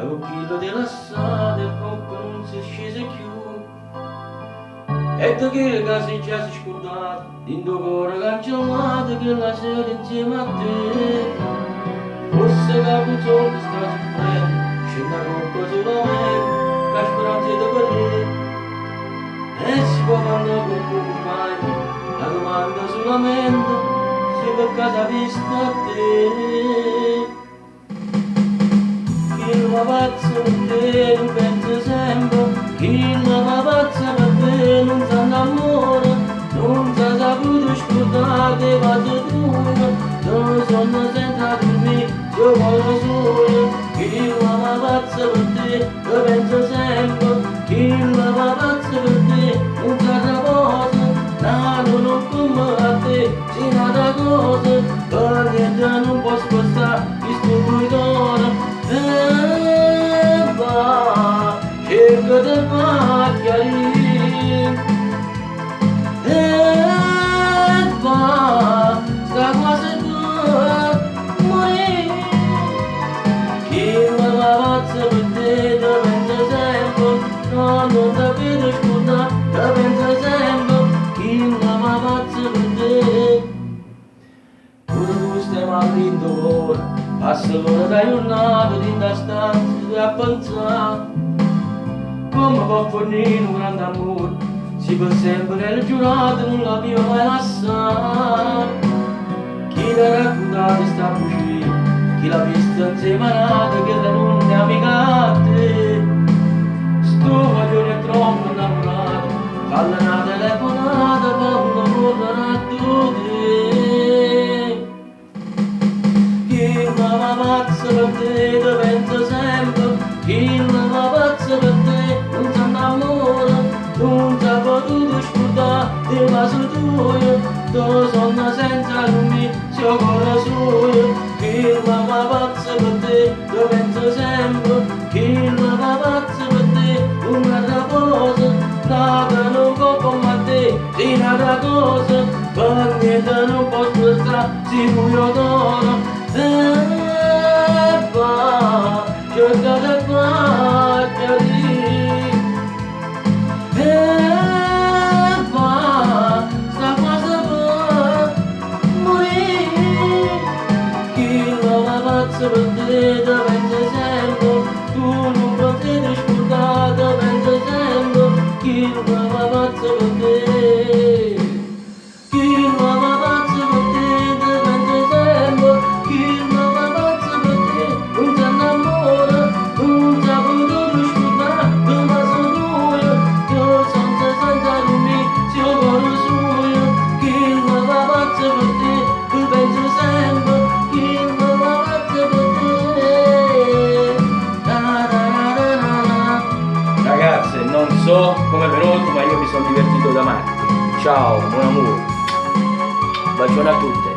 un chilo della strada, il cocco non si scese più. E da che casi già si scordato, in tuo cuore cancellato, che la sera insieme a te. Forse capo solo sta soffrendo, scende a colpa solamente, che ha speranza di guarire. E si può parlare con tuo compagno, la domanda solamente, se per caso vista a te. Chi la pazza per te non pensa sempre, chi la pazza per te non si innamora, non si è saputo scordare che va dura, non sono senza dormire, io voglio solo. Chi la pazza per te lo pensa sempre, chi la pazza per te non si riposa, no, non come a te, c'è un'altra cosa, per niente non posso spostare, questo cuore. Cerco di far chiarire e va, sta cosa tua morire. Chi la pazza per te ti pensa sempre, no, non ti vedo scordare, ti pensa sempre. Chi la pazza per te, pure tu stai mal in dolore, passa l'ora da giornata in da stanza a pensare. Come può fornire un grande amore, si può sempre nelle giornate non l'abbiamo mai lasciato. Chi l'ha raccontato sta bugia, chi l'ha vista insieme a nata, che la non è amica a te. Sto voglio è troppo innamorato, falla una telefonata quando tornerà a te. Chi la pazza per te ti pensa sempre, chi la pazza per te non si innamora, non si è potuto scordare del vaso tuo, tu sonno senza lui, sia cuore suo. Chi la pazza per te ti pensa sempre, chi la pazza per te un'altra cosa, nata non può come a te, c'è un'altra cosa, per niente non posso stare, si buio d'oro. E va, cerca di far chiarire, e va, sta cosa può morire. Chi la pazza per te ti pensa sempre, tu non potete scordare, ti pensa sempre. Chi la pazza per te, chi la pazza per te ti pensa sempre. Chi la pazza per te non si innamora, non si è potuto scordare del vaso tuo, tu senza dormire, sia cuore suo. Chi la pazza per te tu pensa sempre, chi la pazza per te. Ragazze, non so come è venuto, ma io mi sono divertito da matti. Ciao, buon amore, bacione a tutte.